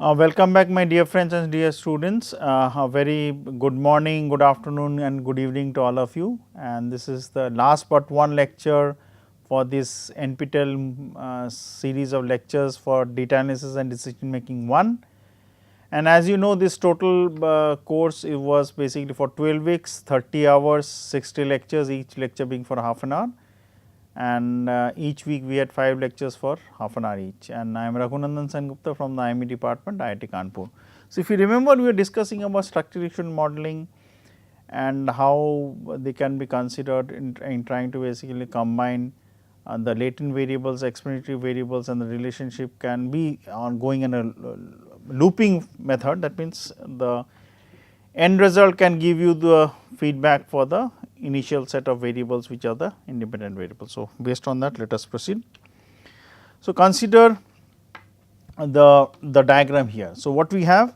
Welcome back my dear friends and dear students. A very good morning, good afternoon and good evening to all of you, and this is the last but one lecture for this NPTEL series of lectures for data analysis and decision making 1. And as you know, this total course it was basically for 12 weeks, 30 hours, 60 lectures, each lecture being for half an hour, and each week we had 5 lectures for half an hour each, and I am Raghunandan Sengupta from the IME department, IIT Kanpur. So, if you remember, we were discussing about structural equation modeling and how they can be considered in trying to basically combine the latent variables, explanatory variables, and the relationship can be ongoing in a looping method. That means, the end result can give you the feedback for the initial set of variables which are the independent variables. So, based on that let us proceed. So, consider the diagram here. So, what we have,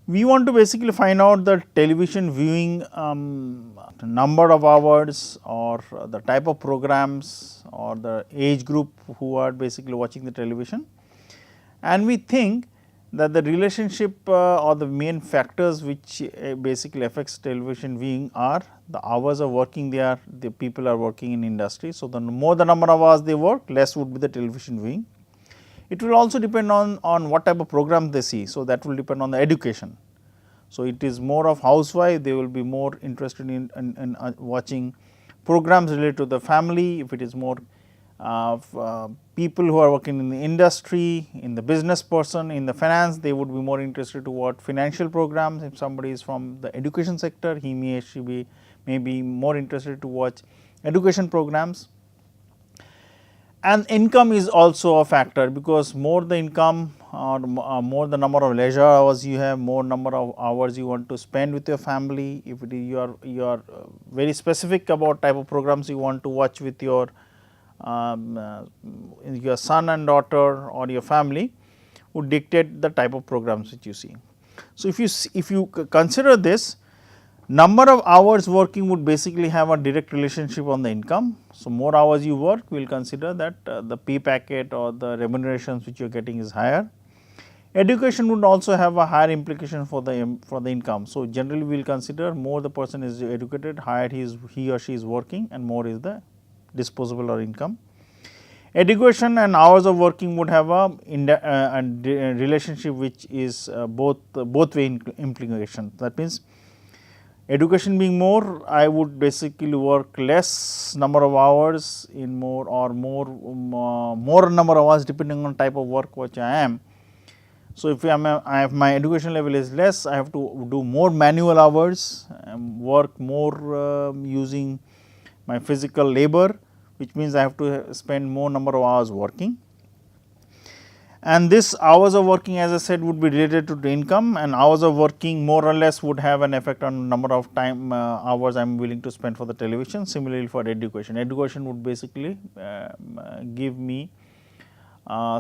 we want to basically find out the television viewing number of hours or the type of programs or the age group who are basically watching the television, and we think that the relationship or the main factors which basically affects television viewing are the hours of working the people are working in industry. So, the more the number of hours they work, less would be the television viewing. It will also depend on what type of programs they see. So, that will depend on the education. So, it is more of housewife, they will be more interested in watching programs related to the family. If it is more people who are working in the industry, in the business person, in the finance, they would be more interested to watch financial programs. If somebody is from the education sector, he may be more interested to watch education programs. And income is also a factor, because more the income or more the number of leisure hours you have, more number of hours you want to spend with your family. If it is you are very specific about type of programs you want to watch with your son and daughter or your family, would dictate the type of programs which you see. So, if you consider this, number of hours working would basically have a direct relationship on the income. So, more hours you work, we will consider that the pay packet or the remunerations which you are getting is higher. Education would also have a higher implication for the income. So, generally we will consider more the person is educated, higher he or she is working, and more is the disposable or income. Education and hours of working would have a relationship which is both way implication. That means, education being more, I would basically work less number of hours in more number of hours depending on type of work which I am. So, if I have my education level is less, I have to do more manual hours, work more using my physical labor, which means I have to spend more number of hours working. And this hours of working, as I said, would be related to the income, and hours of working more or less would have an effect on number of time hours I am willing to spend for the television. Similarly, for education, education would basically give me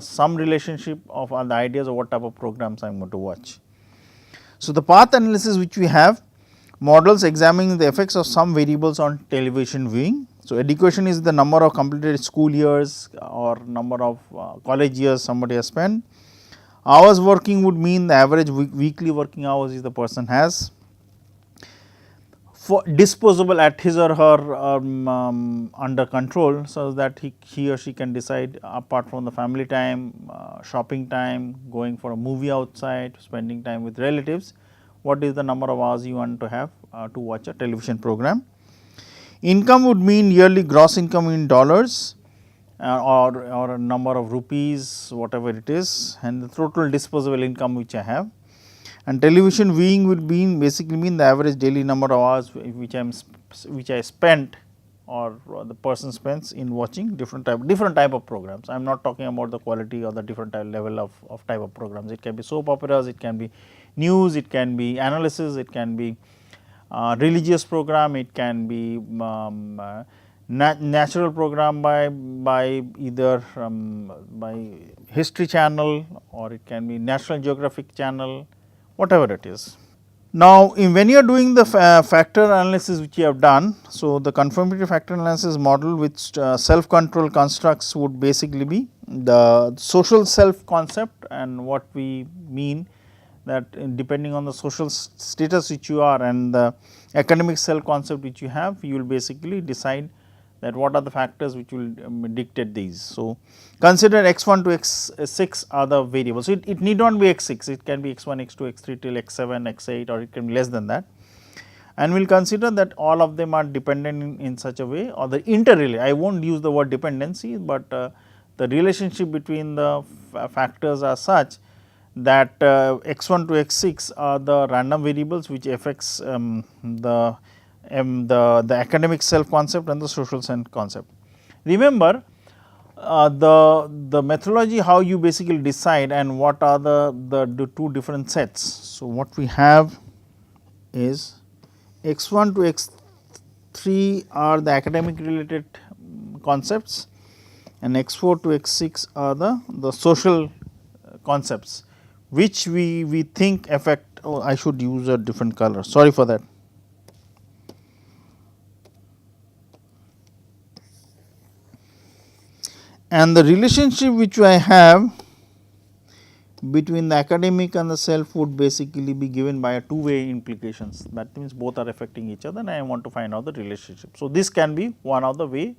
some relationship of the ideas of what type of programs I am going to watch. So, the path analysis which we have models examining the effects of some variables on television viewing. So, education is the number of completed school years or number of college years somebody has spent. Hours working would mean the average weekly working hours the person has. For disposable at his or her under control, so that he or she can decide, apart from the family time, shopping time, going for a movie outside, spending time with relatives, what is the number of hours you want to have to watch a television program. Income would mean yearly gross income in dollars or a number of rupees, whatever it is, and the total disposable income which I have. And television viewing would basically mean the average daily number of hours which I spent or the person spends in watching different type of programs. I am not talking about the quality or the different level of type of programs. It can be soap operas, it can be news, it can be analysis, it can be religious program, it can be natural program by either by History Channel, or it can be National Geographic Channel, whatever it is. Now, when you are doing the factor analysis which you have done, so the conformity factor analysis model with self control constructs would basically be the social self concept, and what we mean that depending on the social status which you are and the academic self concept which you have, you will basically decide that what are the factors which will dictate these. So, consider x1 to x6 are the variables. So, it need not be x6, it can be x1, x2, x3 till x7, x8, or it can be less than that. And we will consider that all of them are dependent in such a way, or the interrelation. I will not use the word dependency, but the relationship between the factors are such that x1 to x6 are the random variables which affects the academic self concept and the social self concept. Remember the methodology how you basically decide and what are the two different sets. So, what we have is x1 to x3 are the academic related concepts, and x4 to x6 are the social concepts which we think affect. Oh, I should use a different color, sorry for that. And the relationship which I have between the academic and the self would basically be given by a two-way implications. That means both are affecting each other, and I want to find out the relationship. So, this can be one of the way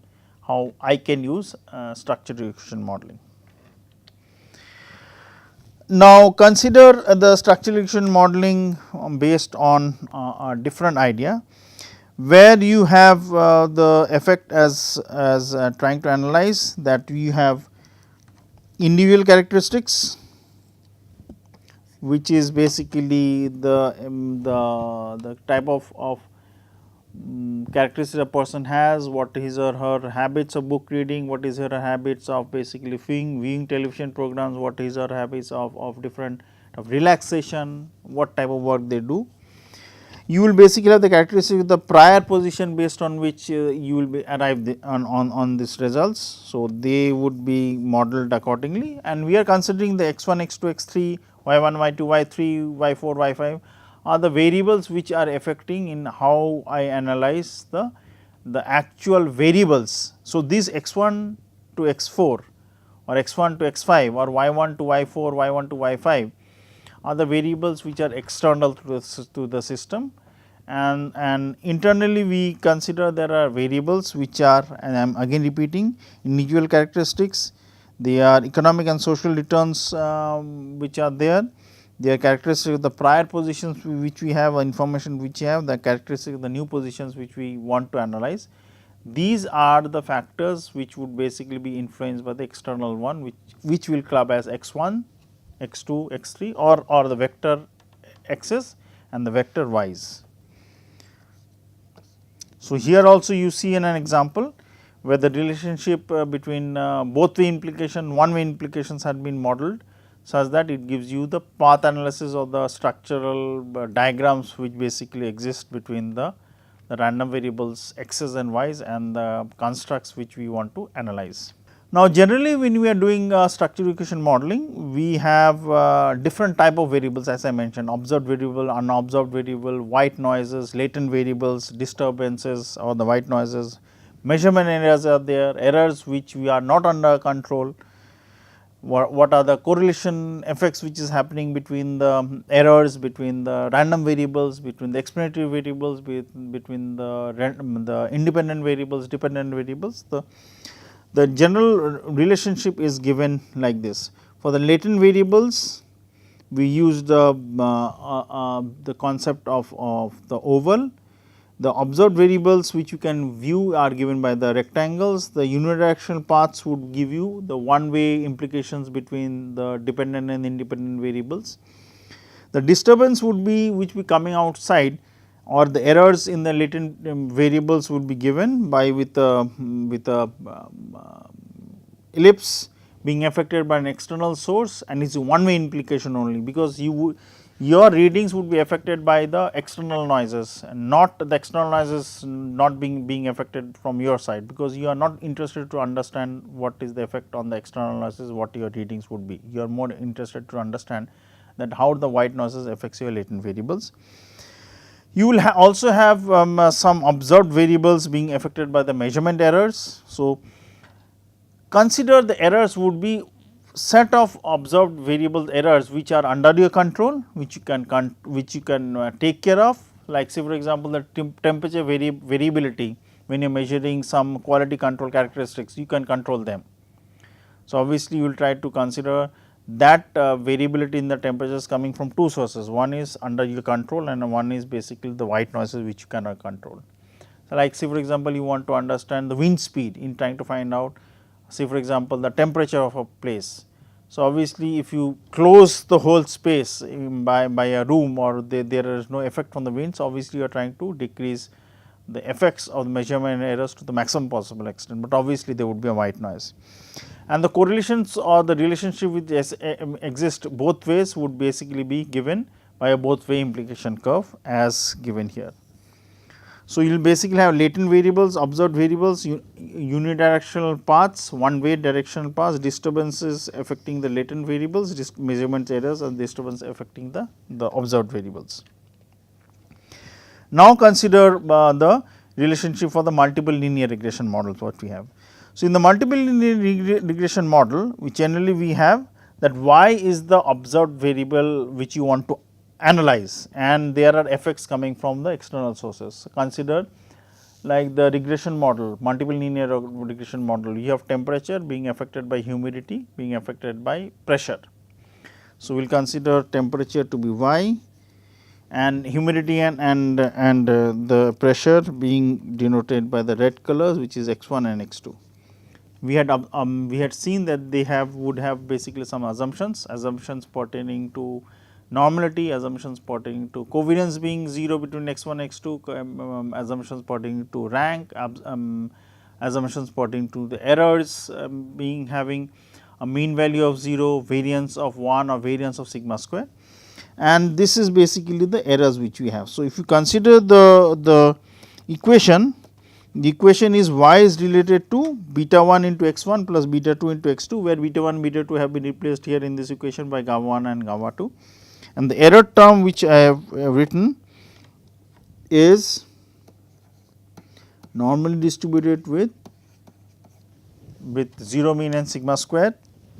how I can use structured regression modeling. Now, consider the structural regression modeling based on a different idea, where you have the effect as trying to analyze that you have individual characteristics, which is basically the type of characteristics a person has, what his or her habits of book reading, what is her habits of basically viewing television programs, what is her habits of different of relaxation, what type of work they do. You will basically have the characteristics of the prior position based on which you will be arrive on these results. So, they would be modeled accordingly, and we are considering the x1, x2, x3, y1, y2, y3, y4, y5 are the variables which are affecting in how I analyze the actual variables. So, these x1 to x4 or x1 to x5 or y1 to y4, y1 to y5 are the variables which are external to the system, and internally we consider there are variables which are, and I am again repeating, individual characteristics, they are economic and social returns which are there, they are characteristics of the prior positions which we have, information which we have, the characteristics of the new positions which we want to analyze. These are the factors which would basically be influenced by the external one, which will club as x1, x2, x3 or the vector x's and the vector y's. So, here also you see in an example where the relationship between both way implication, one way implications had been modeled such that it gives you the path analysis of the structural diagrams which basically exist between the random variables x's and y's and the constructs which we want to analyze. Now, generally when we are doing structural regression modeling, we have different type of variables as I mentioned, observed variable, unobserved variable, white noises, latent variables, disturbances or the white noises, measurement errors are there, errors which we are not under control, what are the correlation effects which is happening between the errors, between the random variables, between the explanatory variables, between the independent variables, dependent variables. The general relationship is given like this. For the latent variables, we use the concept of the oval. The observed variables which you can view are given by the rectangles. The unidirectional paths would give you the one way implications between the dependent and independent variables. The disturbance would be which be coming outside, or the errors in the latent variables would be given by with a ellipse being affected by an external source, and it is a one way implication only, because your readings would be affected by the external noises and not the external noises not being affected from your side, because you are not interested to understand what is the effect on the external noises, what your readings would be. You are more interested to understand that how the white noises affects your latent variables. You will also have some observed variables being affected by the measurement errors. So, consider the errors would be set of observed variable errors which are under your control, which you can take care of, like say for example, the temperature variability when you are measuring some quality control characteristics, you can control them. So, obviously, you will try to consider that variability in the temperatures coming from two sources, one is under your control and one is basically the white noises which you cannot control. So, like say for example, you want to understand the wind speed in trying to find out, say for example, the temperature of a place. So, obviously, if you close the whole space by a room or there is no effect from the winds, obviously, you are trying to decrease the effects of the measurement errors to the maximum possible extent, but obviously, there would be a white noise. And the correlations or the relationship which exist both ways would basically be given by a both way implication curve as given here. So, you will basically have latent variables, observed variables, unidirectional paths, one way directional paths, disturbances affecting the latent variables, measurement errors and disturbance affecting the observed variables. Now, consider the relationship for the multiple linear regression models what we have. So, in the multiple linear regression model, which generally we have that y is the observed variable which you want to analyze, and there are effects coming from the external sources. So, consider like the regression model, multiple linear regression model, you have temperature being affected by humidity, being affected by pressure. So, we will consider temperature to be y and humidity and the pressure being denoted by the red colors, which is x1 and x2. We had seen that they would have basically some assumptions pertaining to normality, assumptions pertaining to covariance being 0 between x1 x2, assumptions pertaining to rank, assumptions pertaining to the errors being having a mean value of 0, variance of 1 or variance of sigma square, and this is basically the errors which we have. So, if you consider the equation, the equation is y is related to beta 1 into x 1 plus beta 2 into x 2, where beta 1 beta 2 have been replaced here in this equation by gamma 1 and gamma 2, and the error term which I have written is normally distributed with 0 mean and sigma square.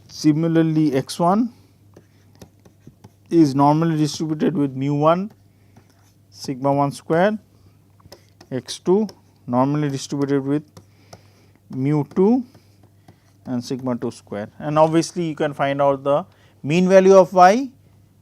Similarly, x 1 is normally distributed with mu 1 sigma 1 square, x 2 normally distributed with mu 2 and sigma 2 square, and obviously you can find out the mean value of y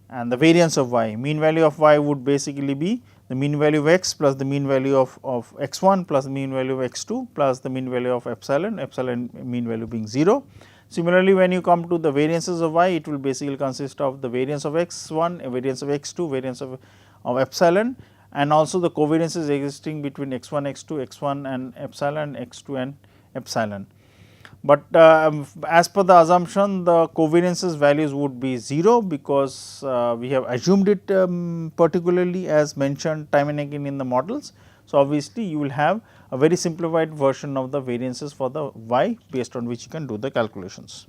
and the variance of y. Mean value of y would basically be the mean value of x plus the mean value of x 1 plus the mean value of x 2 plus the mean value of epsilon mean value being 0. Similarly, when you come to the variances of y, it will basically consist of the variance of x 1, variance of x 2, variance of epsilon, and also the covariances existing between x 1, x 2, x 1 and epsilon, x 2 and epsilon. But as per the assumption, the covariances values would be 0, because we have assumed it particularly as mentioned time and again in the models. So, obviously, you will have a very simplified version of the variances for the y, based on which you can do the calculations.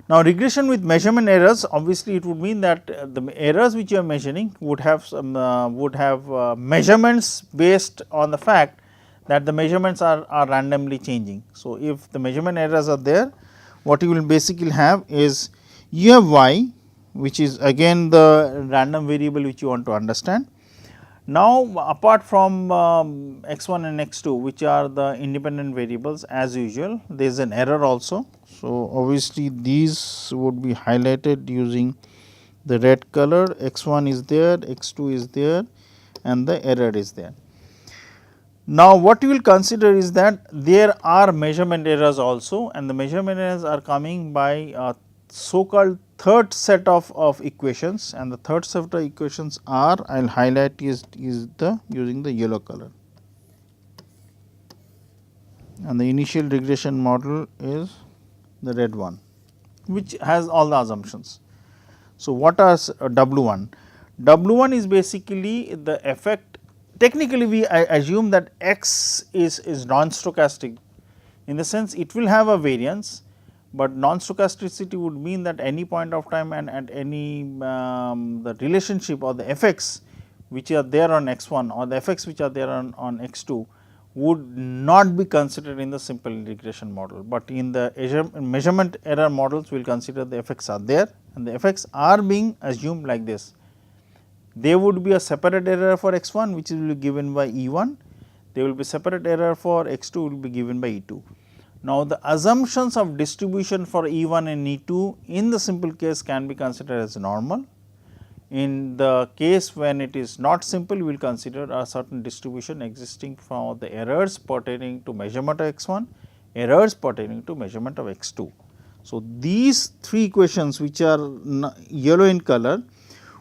Now, regression with measurement errors, obviously it would mean that the errors which you are measuring would have some measurements based on the fact that the measurements are randomly changing. So, if the measurement errors are there, what you will basically have is you have y, which is again the random variable which you want to understand. Now, apart from x 1 and x 2, which are the independent variables, as usual there is an error also. So, obviously, these would be highlighted using the red color, x 1 is there, x 2 is there and the error is there. Now, what you will consider is that there are measurement errors also, and the measurement errors are coming by a so called third set of equations, and the third set of equations are, I will highlight is the using the yellow color, and the initial regression model is the red one, which has all the assumptions. So, what are W1? W1 is basically the effect. Technically, we assume that x is non-stochastic, in the sense it will have a variance, but non-stochasticity would mean that any point of time and at any the relationship or the effects which are there on x 1 or the effects which are there on x 2 would not be considered in the simple regression model, but in the measurement error models we will consider the effects are there, and the effects are being assumed like this. There would be a separate error for x 1 which will be given by E 1, there will be separate error for x 2 will be given by E 2. Now, the assumptions of distribution for E 1 and E 2 in the simple case can be considered as normal. In the case when it is not simple, we will consider a certain distribution existing for the errors pertaining to measurement of x 1, errors pertaining to measurement of x 2. So, these three equations which are yellow in color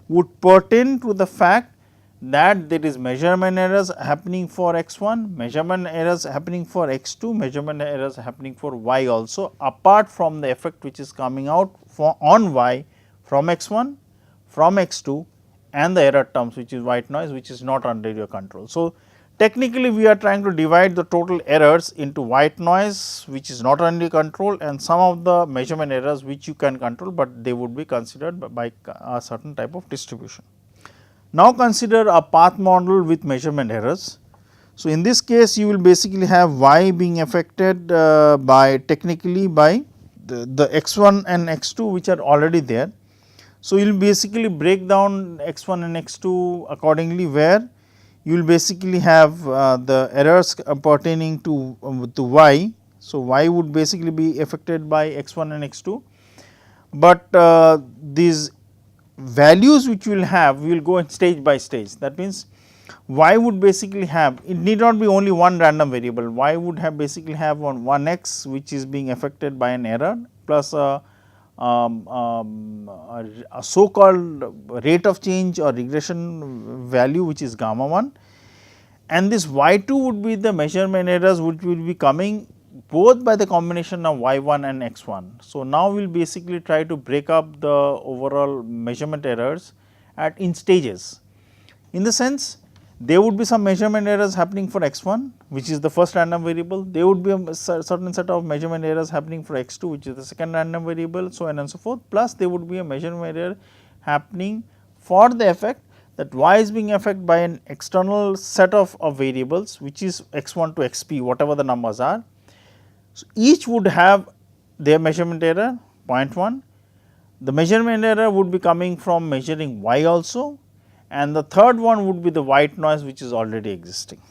would pertain to the fact that there is measurement errors happening for x 1, measurement errors happening for x 2, measurement errors happening for y also, apart from the effect which is coming out for on y from x 1, from x 2 and the error terms which is white noise, which is not under your control. So, technically we are trying to divide the total errors into white noise which is not under your control and some of the measurement errors which you can control, but they would be considered by a certain type of distribution. Now, consider a path model with measurement errors. So, in this case you will basically have y being affected by technically by the x 1 and x 2 which are already there. So, you will basically break down x 1 and x 2 accordingly, where you will basically have the errors pertaining to y. So, y would basically be affected by x 1 and x 2, but these values which we will have, we will go in stage by stage. That means, y would basically have, it need not be only one random variable, y would have basically have one x which is being affected by an error plus a so called rate of change or regression value which is gamma 1, and this y 2 would be the measurement errors which will be coming both by the combination of y 1 and x 1. So, now we will basically try to break up the overall measurement errors in stages. In the sense, there would be some measurement errors happening for x 1 which is the first random variable, there would be a certain set of measurement errors happening for x 2 which is the second random variable, so on and so forth, plus there would be a measurement error happening for the effect that y is being affected by an external set of variables which is x 1 to x p, whatever the numbers are. So, each would have their measurement error 0.1, the measurement error would be coming from measuring y also, and the third one would be the white noise which is already existing.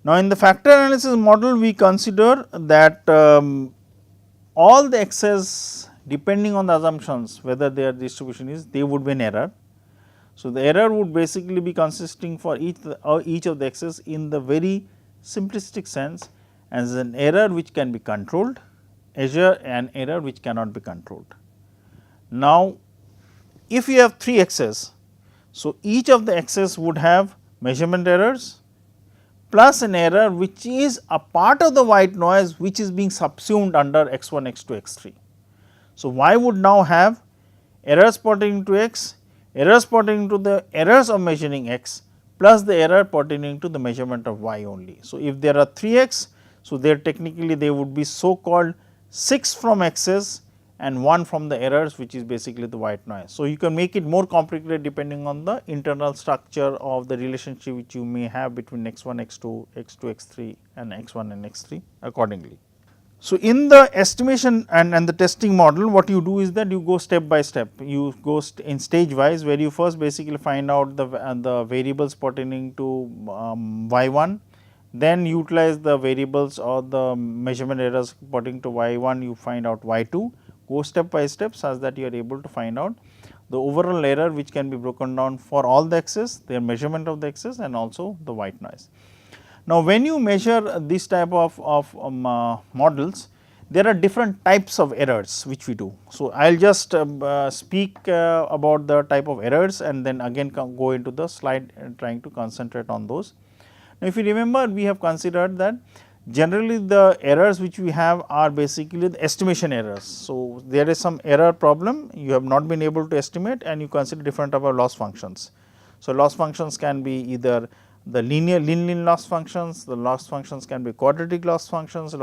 Now, in the factor analysis model we consider that all the x's depending on the assumptions whether their distribution is, they would be an error. So, the error would basically be consisting for each of the x's in the very simplistic sense as an error which can be controlled, an error which cannot be controlled. Now, if you have 3 x's, so each of the x's would have measurement errors plus an error which is a part of the white noise which is being subsumed under x 1, x 2, x 3. So, y would now have errors pertaining to x, errors pertaining to the errors of measuring x plus the error pertaining to the measurement of y only. So, if there are 3 x, so there technically they would be so called 6 from x's and 1 from the errors which is basically the white noise. So, you can make it more complicated depending on the internal structure of the relationship which you may have between x 1, x 2, x 2, x 3 and x 1 and x 3 accordingly. So, in the estimation and the testing model, what you do is that you go step by step, you go in stage wise, where you first basically find out the variables pertaining to y 1, then utilize the variables or the measurement errors pertaining to y 1, you find out y 2, go step by step such that you are able to find out the overall error which can be broken down for all the x's, their measurement of the x's and also the white noise. Now, when you measure this type of models, there are different types of errors which we do. So, I will just speak about the type of errors and then again go into the slide trying to concentrate on those. Now, if you remember, we have considered that generally the errors which we have are basically the estimation errors. So, there is some error problem you have not been able to estimate and you consider different type of loss functions. So, loss functions can be either the linear loss functions, the loss functions can be quadratic loss functions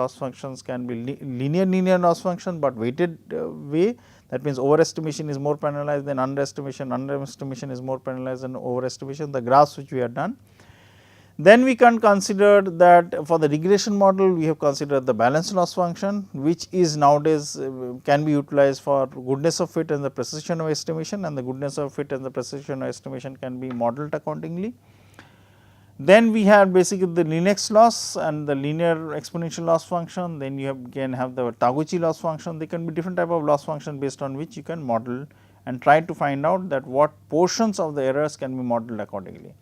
can be linear loss function, but weighted way, that means overestimation is more penalized than underestimation is more penalized than overestimation, the graphs which we have done. Then we can consider that for the regression model, we have considered the balanced loss function, which is nowadays can be utilized for goodness of fit and the precision of estimation, and the goodness of fit and the precision of estimation can be modeled accordingly. Then we have basically the Linux loss and the linear exponential loss function. Then you can have the Taguchi loss function. They can be different type of loss function based on which you can model and try to find out that what portions of the errors can be modeled accordingly.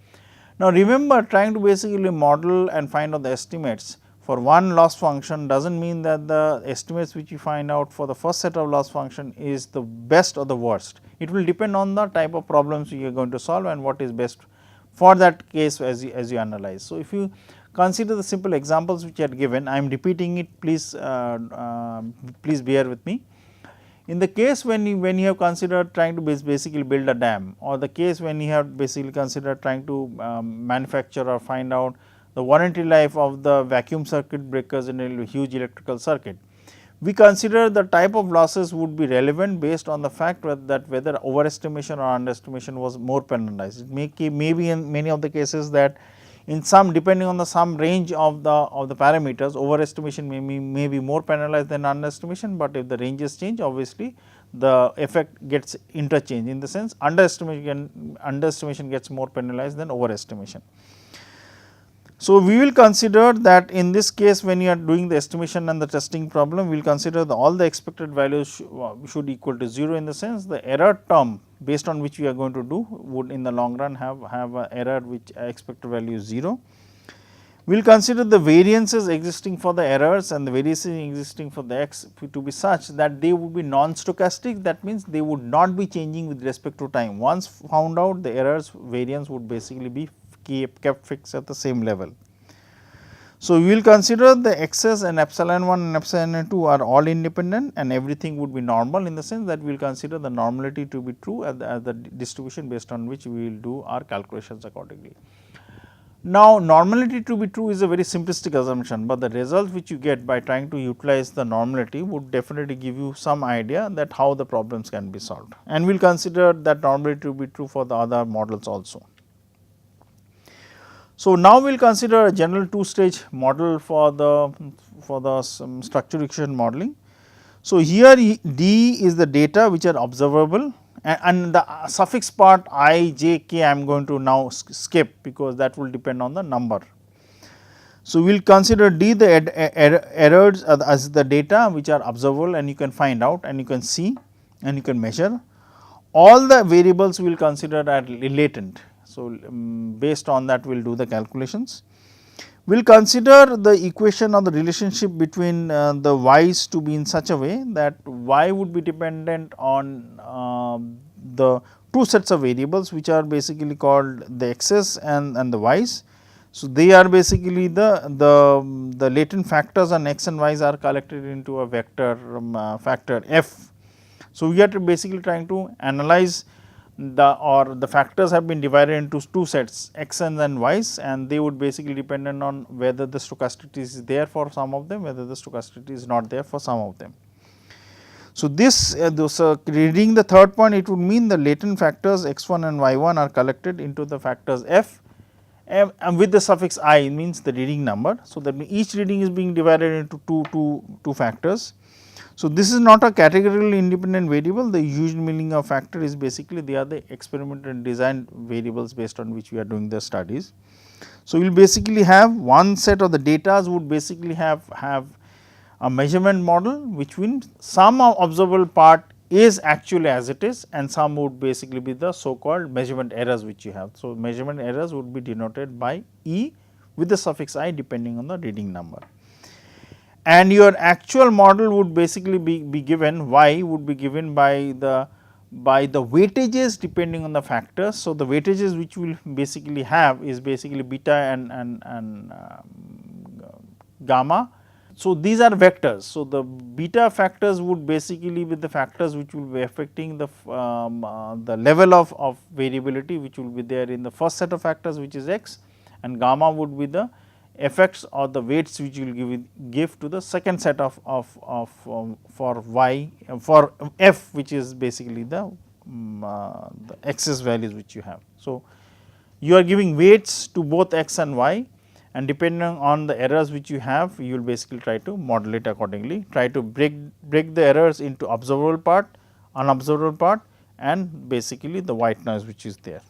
Now, remember, trying to basically model and find out the estimates for one loss function does not mean that the estimates which you find out for the first set of loss function is the best or the worst. It will depend on the type of problems you are going to solve and what is best for that case as you analyze. So, if you consider the simple examples which are given, I am repeating it, please bear with me. In the case when you have considered trying to basically build a dam, or the case when you have basically considered trying to manufacture or find out the warranty life of the vacuum circuit breakers in a huge electrical circuit, we consider the type of losses would be relevant based on the fact that whether overestimation or underestimation was more penalized. It may be in many of the cases that in some, depending on the some range of the parameters, overestimation may be more penalized than underestimation, but if the ranges change, obviously the effect gets interchanged, in the sense underestimation gets more penalized than overestimation. So, we will consider that in this case, when you are doing the estimation and the testing problem, we will consider all the expected values should equal to 0, in the sense the error term based on which we are going to do would in the long run have a error which expected value is 0. We will consider the variances existing for the errors and the variances existing for the x to be such that they would be non-stochastic. That means, they would not be changing with respect to time. Once found out, the errors variance would basically be kept fixed at the same level. So, we will consider the x's and epsilon 1 and epsilon 2 are all independent and everything would be normal, in the sense that we will consider the normality to be true as the distribution based on which we will do our calculations accordingly. Now, normality to be true is a very simplistic assumption, but the result which you get by trying to utilize the normality would definitely give you some idea that how the problems can be solved, and we will consider that normality to be true for the other models also. So, now we will consider a general two-stage model for the structure equation modeling. So, here D is the data which are observable, and the suffix part I, j, k I am going to now skip, because that will depend on the number. So, we will consider D the errors as the data which are observable and you can find out and you can see and you can measure. All the variables we will consider are latent. So, based on that we will do the calculations. We will consider the equation or the relationship between the y's to be in such a way that y would be dependent on the two sets of variables which are basically called the x's and the y's. So, they are basically the latent factors on x and y's are collected into a vector factor f. So, we are basically trying to analyze the factors have been divided into two sets x and y's, and they would basically dependent on whether the stochasticity is there for some of them, whether the stochasticity is not there for some of them. So, reading the third point, it would mean the latent factors x1 and y1 are collected into the factors f and with the suffix I means the reading number. So, that means each reading is being divided into two factors. So, this is not a categorically independent variable. The usual meaning of factor is basically they are the experimental and design variables based on which we are doing the studies. So, we will basically have one set of the data would basically have a measurement model, which means some observable part is actually as it is and some would basically be the so called measurement errors which you have. So, measurement errors would be denoted by E with the suffix I depending on the reading number. And your actual model would basically be given, y would be given by the weightages depending on the factors. So, the weightages which we will basically have is basically beta and gamma. So, these are vectors. So, the beta factors would basically be the factors which will be affecting the level of variability which will be there in the first set of factors which is x, and gamma would be the effects or the weights which you will give to the second set of for y for f, which is basically the excess values which you have. So, you are giving weights to both x and y, and depending on the errors which you have, you will basically try to model it accordingly, try to break the errors into observable part, unobservable part, and basically the white noise which is there.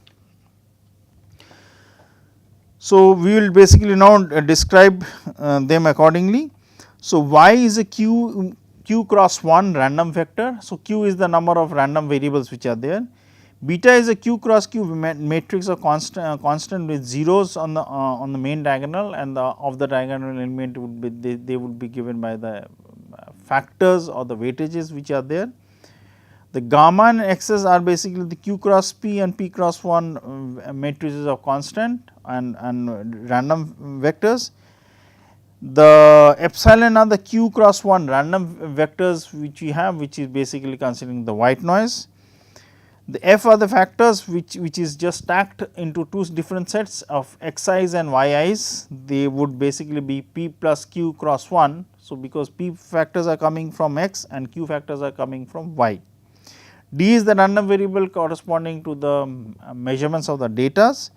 So, we will basically now describe them accordingly. So, y is a q cross 1 random vector. So, q is the number of random variables which are there. Beta is a q cross q matrix of constant with zeros on the main diagonal, and the of the diagonal element would be they would be given by the factors or the weightages which are there. The gamma and x's are basically the q cross p and p cross 1 matrices of constant and random vectors. The epsilon are the q cross 1 random vectors which we have, which is basically considering the white noise. The f are the factors which is just stacked into two different sets of xi's and yi's. They would basically be p plus q cross 1. So, because p factors are coming from x and q factors are coming from y. D is the random variable corresponding to the measurements of the datas,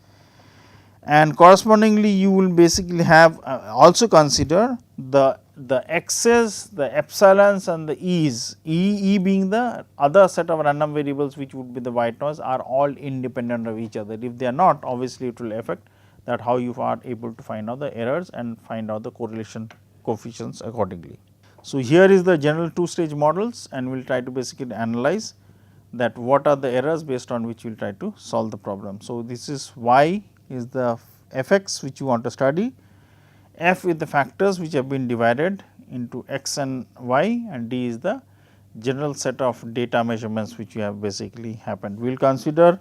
and correspondingly you will basically have also consider the x's, the epsilons and the e's, e being the other set of random variables which would be the white noise, are all independent of each other. If they are not, obviously it will affect that how you are able to find out the errors and find out the correlation coefficients accordingly. So, here is the general two stage models, and we will try to basically analyze that what are the errors based on which we will try to solve the problem. So, this is y is the fx which you want to study, f is the factors which have been divided into x and y, and d is the general set of data measurements which you have basically happened. We will consider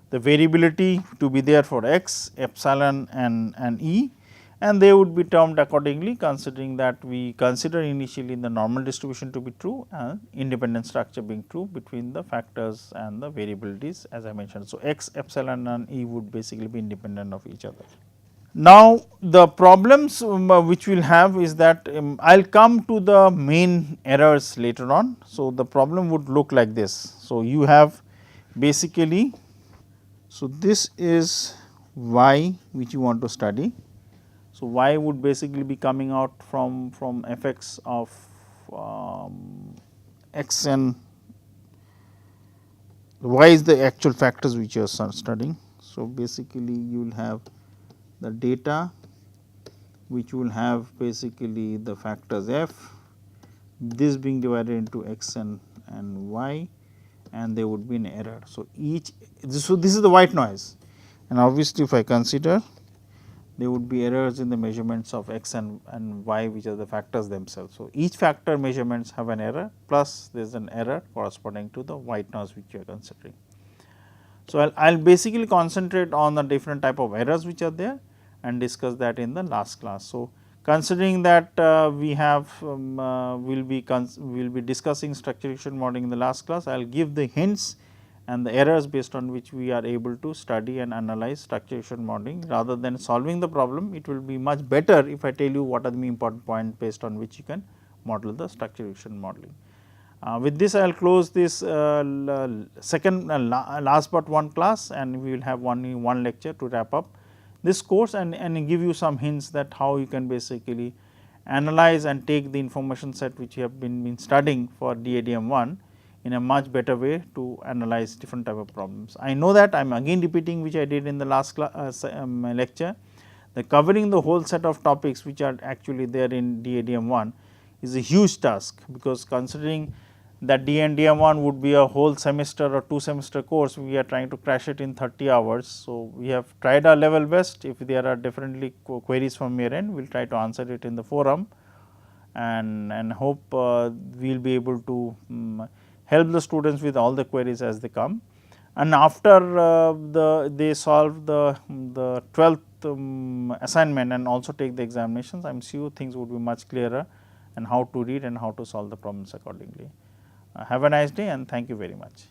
the variability to be there for x, epsilon and e, and they would be termed accordingly, considering that we consider initially the normal distribution to be true and independent structure being true between the factors and the variabilities as I mentioned. So, x, epsilon and e would basically be independent of each other. Now, the problems which we will have is that I will come to the main errors later on. So, the problem would look like this. So, you have basically, so this is y which you want to study. So, y would basically be coming out from fx of x and y is the actual factors which you are studying. So, basically you will have the data which will have basically the factors f, this being divided into x and y, and there would be an error. So, this is the white noise, and obviously if I consider, there would be errors in the measurements of x and y which are the factors themselves. So, each factor measurements have an error, plus there is an error corresponding to the white noise which you are considering. So, I will basically concentrate on the different type of errors which are there and discuss that in the last class. So, considering that we have will be discussing structural modeling in the last class, I will give the hints and the errors based on which we are able to study and analyze structural modeling. Rather than solving the problem, it will be much better if I tell you what are the important points based on which you can model the structural modeling. With this, I will close this second last but one class, and we will have one lecture to wrap up this course and give you some hints that how you can basically analyze and take the information set which you have been studying for DADM1 in a much better way to analyze different type of problems. I know that I am again repeating which I did in the last lecture, that covering the whole set of topics which are actually there in DADM1 is a huge task, because considering that DADM1 would be a whole semester or 2 semester course, we are trying to crash it in 30 hours. So, we have tried our level best. If there are definitely queries from your end, we will try to answer it in the forum, and hope we will be able to help the students with all the queries as they come. And after they solve the 12th assignment and also take the examinations, I am sure things would be much clearer and how to read and how to solve the problems accordingly. Have a nice day, and thank you very much.